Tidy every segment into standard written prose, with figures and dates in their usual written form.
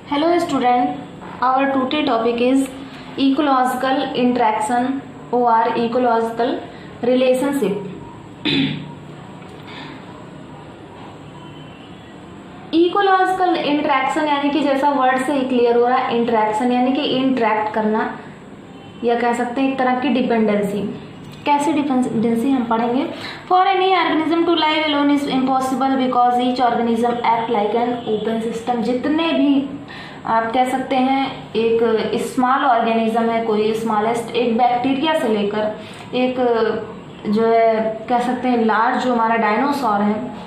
Hello student, our today topic is ecological interaction or ecological relationship. Ecological interaction यानी कि जैसा word से ही clear हो रहा है, इंटरेक्शन यानी कि इंटरेक्ट करना या कह सकते हैं एक तरह की डिपेंडेंसी। कैसे डिपेंडेंसी हम पढ़ेंगे। For any organism to live alone is impossible because each organism act like an open system. जितने भी आप कह सकते हैं एक स्मॉल ऑर्गेनिज्म है, कोई स्मॉलेस्ट एक बैक्टीरिया से लेकर एक जो है कह सकते हैं लार्ज जो हमारा डायनासोर है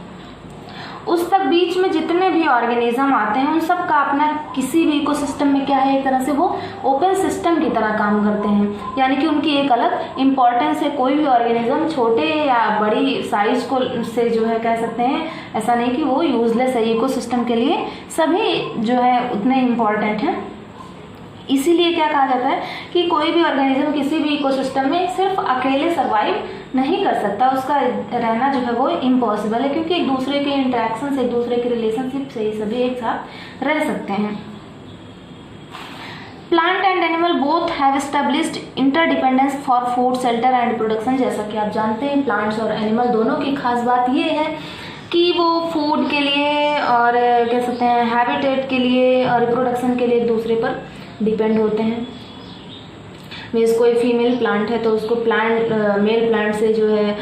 उस तक बीच में जितने भी ऑर्गेनिज्म आते हैं उन सब का अपना किसी भी इकोसिस्टम में क्या है, एक तरह से वो ओपन सिस्टम की तरह काम करते हैं, यानी कि उनकी एक अलग इम्पोर्टेंस है। कोई भी ऑर्गेनिज्म छोटे या बड़ी साइज को से जो है कह सकते हैं, ऐसा नहीं कि वो यूजलेस है, इकोसिस्टम के लिए सभी जो है उतने इम्पोर्टेंट हैं। इसीलिए क्या कहा जाता है कि कोई भी ऑर्गेनिज्म किसी भी इकोसिस्टम में सिर्फ अकेले सर्वाइव नहीं कर सकता, उसका रहना जो है वो इम्पॉसिबल है, क्योंकि एक दूसरे के इंटरेक्शन से, एक दूसरे के रिलेशनशिप से ही सभी एक साथ रह सकते हैं। Plant and animal both have established interdependence for food, shelter and production. जैसा कि आप जानते हैं प्लांट्स और एनिमल दोनों की खास बात ये है कि वो फूड के लिए और कह सकते हैं हैबिटेट के लिए और रिप्रोडक्शन के लिए एक दूसरे पर डिपेंड होते हैं। मीन्स कोई फीमेल प्लांट है तो उसको मेल प्लांट से जो है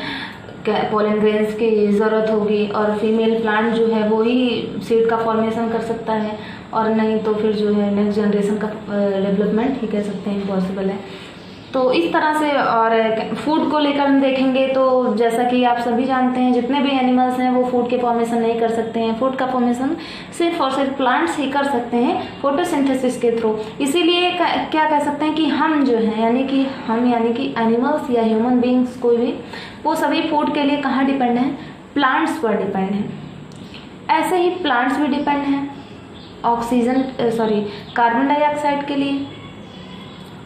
पोलन ग्रेन्स की ज़रूरत होगी, और फीमेल प्लांट जो है वो ही सीड का फॉर्मेशन कर सकता है, और नहीं तो फिर जो है नेक्स्ट जनरेशन का डेवलपमेंट ही कह सकते हैं इम्पॉसिबल है। तो इस तरह से और फूड को लेकर हम देखेंगे तो जैसा कि आप सभी जानते हैं जितने भी एनिमल्स हैं वो फूड के फॉर्मेशन नहीं कर सकते हैं। फूड का फॉर्मेशन सिर्फ और सिर्फ प्लांट्स ही कर सकते हैं फोटोसिंथेसिस के थ्रू। इसीलिए क्या कह सकते हैं कि हम जो हैं यानी कि एनिमल्स या ह्यूमन बींग्स कोई भी, वो सभी फूड के लिए कहाँ डिपेंड हैं, प्लांट्स पर डिपेंड हैं। ऐसे ही प्लांट्स भी डिपेंड हैं कार्बन डाइऑक्साइड के लिए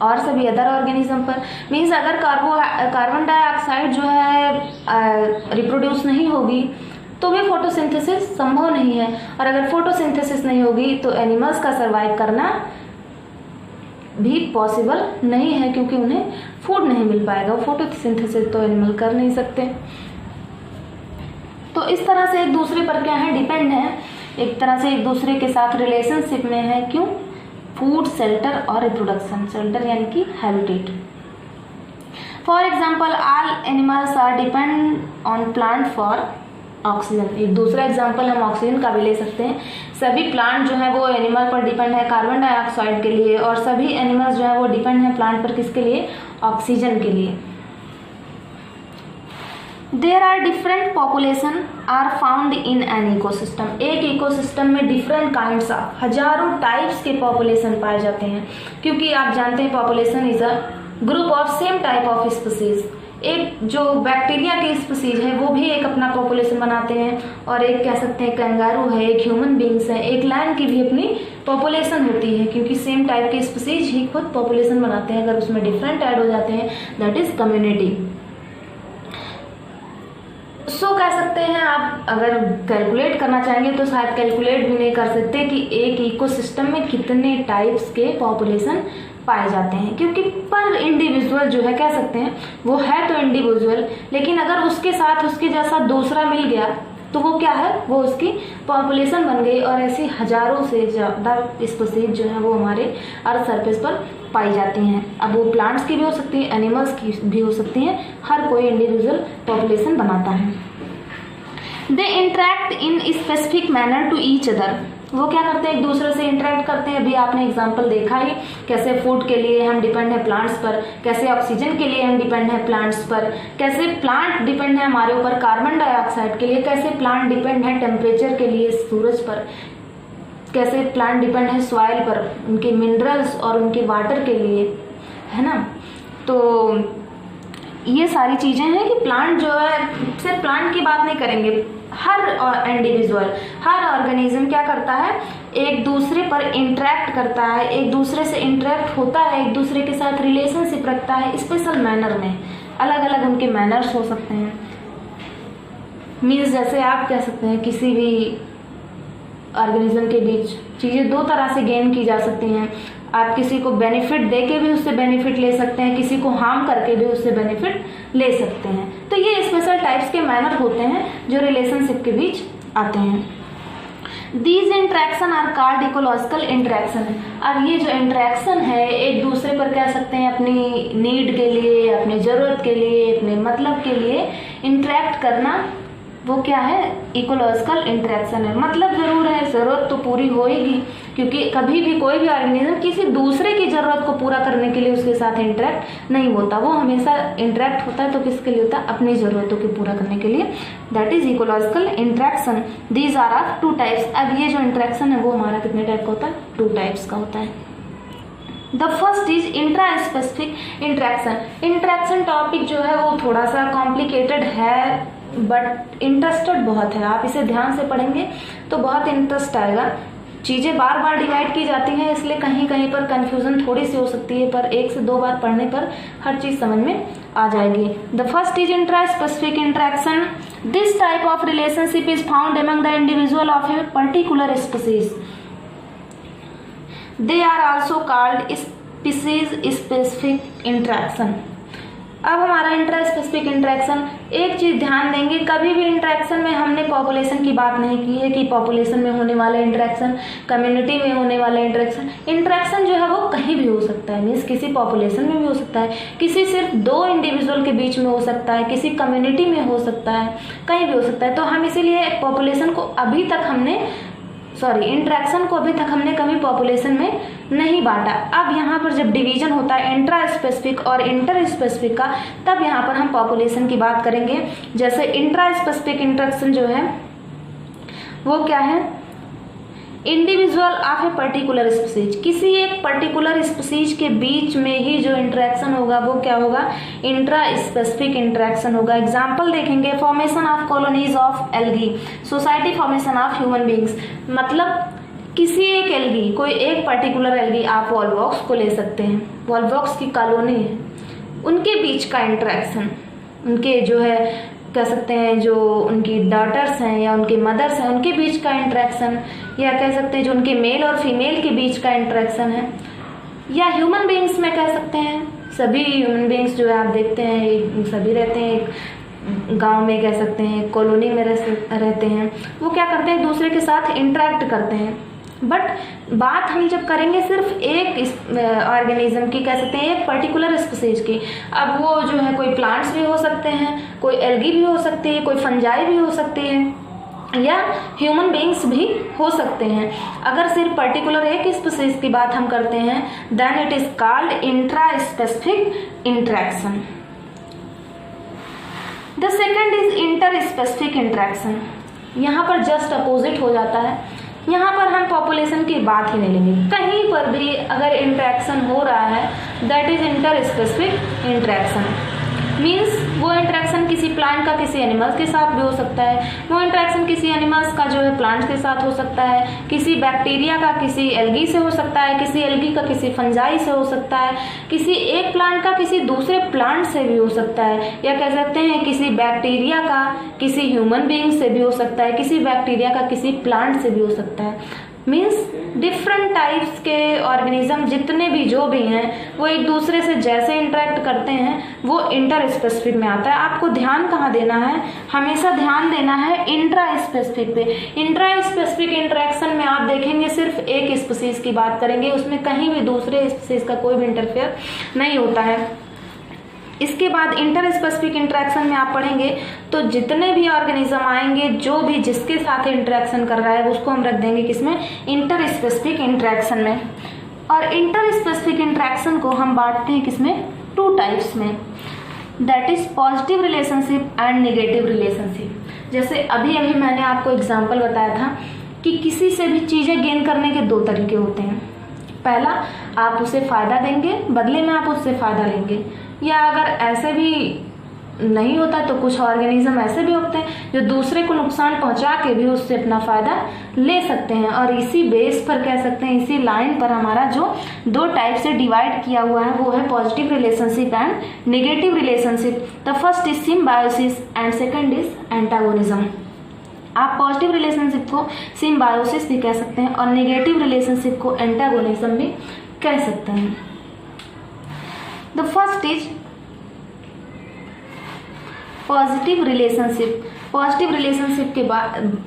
और सभी अदर ऑर्गेनिज्म पर। मीन्स अगर कार्बन डाइऑक्साइड जो है रिप्रोड्यूस नहीं होगी तो भी फोटोसिंथेसिस संभव नहीं है, और अगर फोटोसिंथेसिस नहीं होगी तो एनिमल्स का सर्वाइव करना भी पॉसिबल नहीं है, क्योंकि उन्हें फूड नहीं मिल पाएगा। फोटोसिंथेसिस तो एनिमल कर नहीं सकते। तो इस तरह से एक दूसरे पर क्या है, डिपेंड है, एक तरह से एक दूसरे के साथ रिलेशनशिप में है। क्यों? फूड, शेल्टर और रिप्रोडक्शन। शेल्टर यानी कि habitat. For example all animals are depend on plant for oxygen. एक दूसरा एग्जाम्पल हम ऑक्सीजन का भी ले सकते हैं। सभी प्लांट जो है वो एनिमल पर डिपेंड है कार्बन डाइऑक्साइड के लिए, और सभी एनिमल्स जो है वो डिपेंड है प्लांट पर किसके लिए, ऑक्सीजन के लिए। There are different population are found in an ecosystem. एक इकोसिस्टम में डिफरेंट काइंड्स ऑफ, हजारों टाइप्स के पॉपुलेशन पाए जाते हैं, क्योंकि आप जानते हैं population is a group of same type of species. एक जो बैक्टीरिया की स्पीसीज है वो भी एक अपना पॉपुलेशन बनाते हैं, और एक कह सकते हैं कैंगारू है, एक ह्यूमन बींग्स है, एक लायन की भी अपनी पॉपुलेशन होती है, क्योंकि सेम टाइप के स्पीसीज ही खुद पॉपुलेशन बनाते हैं। अगर उसमें डिफरेंट ऐड हो जाते हैं दैट इज कम्युनिटी। कह सकते हैं आप अगर कैलकुलेट करना चाहेंगे तो शायद कैलकुलेट भी नहीं कर सकते कि एक इकोसिस्टम में कितने टाइप्स के पॉपुलेशन पाए जाते हैं, क्योंकि पर इंडिविजुअल जो है कह सकते हैं वो है तो इंडिविजुअल, लेकिन अगर उसके साथ उसके जैसा दूसरा मिल गया तो वो क्या है, वो उसकी पॉपुलेशन बन गई। और ऐसी हजारों से ज़्यादा स्पीसीज जो है वो हमारे अर्थ सरफेस पर पाई जाती हैं। अब वो प्लांट्स की भी हो सकती है, एनिमल्स की भी हो सकती हैं, हर कोई इंडिविजुअल पॉपुलेशन बनाता है। They interact in specific manner to each other. वो क्या करते हैं, एक दूसरे से इंटरेक्ट करते हैं। अभी आपने एग्जांपल देखा ही, कैसे फूड के लिए हम डिपेंड है प्लांट्स पर, कैसे ऑक्सीजन के लिए हम डिपेंड है प्लांट्स पर, कैसे प्लांट डिपेंड है हमारे ऊपर कार्बन डाइऑक्साइड के लिए, कैसे प्लांट डिपेंड है टेम्परेचर के लिए सूरज पर, कैसे प्लांट डिपेंड है सॉइल पर उनके मिनरल्स और उनके वाटर के लिए, है ना। तो ये सारी चीज़ें हैं कि प्लांट जो है, सिर्फ प्लांट की बात नहीं करेंगे, हर इंडिविजुअल, हर ऑर्गेनिज्म क्या करता है, एक दूसरे पर इंटरेक्ट करता है, एक दूसरे से इंटरेक्ट होता है, एक दूसरे के साथ रिलेशनशिप रखता है स्पेशल मैनर में। अलग अलग उनके मैनर्स हो सकते हैं। मीन्स जैसे आप कह सकते हैं किसी भी ऑर्गेनिज्म के बीच चीज़ें दो तरह से गेन की जा सकती हैं। आप किसी को बेनिफिट दे के भी उससे बेनिफिट ले सकते हैं, किसी को हार्म करके भी उससे बेनिफिट ले सकते हैं। तो ये स्पेशल टाइप्स के मैनर होते हैं जो रिलेशनशिप के बीच आते हैं। These interaction are called ecological interaction. अब ये जो इंट्रैक्शन है एक दूसरे पर कह सकते हैं अपनी नीड के लिए, अपनी ज़रूरत के लिए, अपने मतलब के लिए इंट्रैक्ट करना, वो क्या है, इकोलॉजिकल इंट्रैक्शन है। मतलब ज़रूर है, ज़रूरत तो पूरी होएगी, क्योंकि कभी भी कोई भी ऑर्गेनिज्म किसी दूसरे की ज़रूरत को पूरा करने के लिए उसके साथ इंटरेक्ट नहीं होता। वो हमेशा इंटरेक्ट होता है तो किसके लिए होता है, अपनी ज़रूरतों को पूरा करने के लिए। That is ecological interaction. These are are 2 types. अब ये जो इंट्रैक्शन है वो हमारा कितने टाइप का होता है, 2 टाइप्स का होता है। The first is intra specific interaction. Interaction topic जो है वो थोड़ा सा कॉम्प्लिकेटेड है बट इंटरेस्टेड बहुत है। आप इसे ध्यान से पढ़ेंगे तो बहुत इंटरेस्ट आएगा। चीज़ें बार बार डिवाइड की जाती हैं, इसलिए कहीं कहीं पर कंफ्यूजन थोड़ी सी हो सकती है, पर 1 से 2 बार पढ़ने पर हर चीज़ समझ में आ जाएगी। The first is intra specific interaction. This type of relationship is found among the individual of a particular species. They are also called species specific interaction. अब हमारा इंट्रा स्पेसिफिक इंट्रैक्शन, एक चीज़ ध्यान देंगे, कभी भी इंट्रैक्शन में हमने पॉपुलेशन की बात नहीं की है कि पॉपुलेशन में होने वाले इंट्रैक्शन, कम्युनिटी में होने वाले इंट्रैक्शन। इंट्रैक्शन जो है वो कहीं भी हो सकता है, मीन्स किसी पॉपुलेशन में भी हो सकता है, किसी सिर्फ 2 इंडिविजुअल के बीच में हो सकता है, किसी कम्युनिटी में हो सकता है, कहीं भी हो सकता है। तो हम इसीलिए पॉपुलेशन को अभी तक हमने इंट्रैक्शन को अभी तक हमने कभी पॉपुलेशन में नहीं बांटा। अब यहाँ पर जब डिवीजन होता है इंट्रा स्पेसिफिक और इंटर स्पेसिफिक का, तब यहाँ पर हम पॉपुलेशन की बात करेंगे। जैसे इंट्रा स्पेसिफिक इंट्रैक्शन जो है वो क्या है, individual of a particular species. किसी एक पर्टिकुलर स्पीसीज के बीच में ही जो इंट्रैक्शन होगा वो क्या होगा, इंट्रा स्पेसिफिक इंट्रैक्शन होगा। एग्जाम्पल देखेंगे, formation of colonies of algae, society formation of human beings. मतलब किसी एक एल्गी, कोई एक पर्टिकुलर एल्गी, आप वॉलवॉक्स को ले सकते हैं, वॉलवॉक्स की कॉलोनी है, उनके बीच का इंट्रैक्शन, उनके जो है कह सकते हैं जो उनकी डॉटर्स हैं या उनके मदर्स हैं उनके बीच का इंट्रैक्शन, या कह सकते हैं जो उनके मेल और फीमेल के बीच का इंट्रैक्शन है, या ह्यूमन बींग्स में कह सकते हैं, सभी ह्यूमन बींग्स जो है आप देखते हैं सभी रहते हैं एक गांव में, कह सकते हैं कॉलोनी में रहते हैं, वो क्या करते हैं, दूसरे के साथ इंटरेक्ट करते हैं। बट बात हम जब करेंगे सिर्फ एक ऑर्गेनिज्म की, कह सकते हैं एक पर्टिकुलर स्पीसीज की, अब वो जो है कोई प्लांट्स भी हो सकते हैं, कोई एल्गी भी हो सकती है, कोई फंजाई भी हो सकती है, या ह्यूमन बींग्स भी हो सकते हैं। अगर सिर्फ पर्टिकुलर एक स्पीसीज की बात हम करते हैं, then it is called intra specific interaction. The second is inter specific interaction. यहाँ पर जस्ट अपोजिट हो जाता है, यहाँ पर हम पॉपुलेशन की बात ही नहीं लेंगे, कहीं पर भी अगर इंट्रैक्शन हो रहा है that is inter specific interaction. Means वो इंट्रैक्शन किसी प्लांट का किसी एनिमल्स के साथ भी हो सकता है, वो इंट्रैक्शन किसी एनिमल्स का जो है प्लांट्स के साथ हो सकता है, किसी बैक्टीरिया का किसी एल्गी से हो सकता है, किसी एल्गी का किसी फंजाई से हो सकता है, किसी एक प्लांट का किसी दूसरे प्लांट से भी हो सकता है, या कह सकते हैं किसी बैक्टीरिया का किसी ह्यूमन बीइंग से भी हो सकता है, किसी बैक्टीरिया का किसी प्लांट से भी हो सकता है। मीन्स डिफरेंट टाइप्स के ऑर्गेनिज्म जितने भी जो भी हैं वो एक दूसरे से जैसे इंटरेक्ट करते हैं वो इंटर स्पेसिफिक में आता है। आपको ध्यान कहाँ देना है, हमेशा ध्यान देना है इंट्रा स्पेसिफिक पे। इंट्रा स्पेसिफिक इंटरेक्शन में आप देखेंगे सिर्फ एक स्पीसीज की बात करेंगे, उसमें कहीं भी दूसरे स्पीसीज का कोई भी इंटरफेयर नहीं होता है। इसके बाद इंटर स्पेसिफिक इंटरेक्शन में आप पढ़ेंगे तो जितने भी ऑर्गेनिज्म आएंगे जो भी जिसके साथ इंटरेक्शन कर रहा है उसको हम रख देंगे किसमें, इंटर स्पेसिफिक इंटरेक्शन में। और इंटर स्पेसिफिक इंटरेक्शन को हम बांटते हैं किसमें, 2 टाइप्स में, that is positive relationship and negative relationship. जैसे अभी अभी मैंने आपको एग्जाम्पल बताया था कि किसी से भी चीज़ें गेन करने के 2 तरीके होते हैं। पहला, आप उसे फ़ायदा देंगे, बदले में आप उससे फ़ायदा लेंगे, या अगर ऐसे भी नहीं होता तो कुछ ऑर्गेनिज्म ऐसे भी होते हैं जो दूसरे को नुकसान पहुंचा के भी उससे अपना फ़ायदा ले सकते हैं। और इसी बेस पर कह सकते हैं, इसी लाइन पर हमारा जो 2 टाइप से डिवाइड किया हुआ है वो है positive relationship and negative relationship. The first is symbiosis and second is antagonism. आप पॉजिटिव रिलेशनशिप को सिम्बायोसिस भी कह सकते हैं और नेगेटिव रिलेशनशिप को एंटागोनिज्म भी कह सकते हैं। The first is positive relationship. Positive relationship के बाद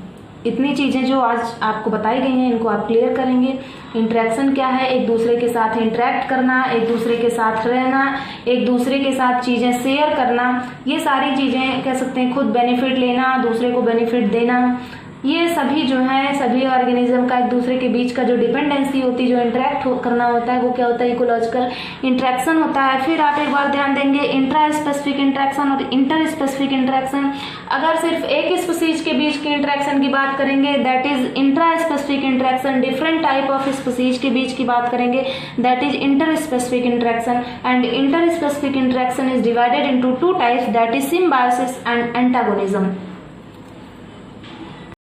इतनी चीज़ें जो आज आपको बताई गई हैं इनको आप क्लियर करेंगे। इंटरेक्शन क्या है, एक दूसरे के साथ इंटरेक्ट करना, एक दूसरे के साथ रहना, एक दूसरे के साथ चीज़ें शेयर करना, ये सारी चीज़ें कह सकते हैं। खुद बेनिफिट लेना, दूसरे को बेनिफिट देना, ये सभी जो है सभी ऑर्गेनिज्म का एक दूसरे के बीच का जो डिपेंडेंसी होती है, जो इंटरेक्ट करना होता है, वो क्या होता है, इकोलॉजिकल इंटरेक्शन होता है। फिर आप एक बार ध्यान देंगे इंट्रा स्पेसिफिक इंटरेक्शन और इंटर स्पेसिफिक इंटरेक्शन। अगर सिर्फ एक स्पीशीज के बीच के इंटरेक्शन की बात करेंगे that is intra specific interaction, different type of species के बीच की बात करेंगे that is inter specific interaction, and inter specific interaction is divided into two types that is symbiosis and antagonism.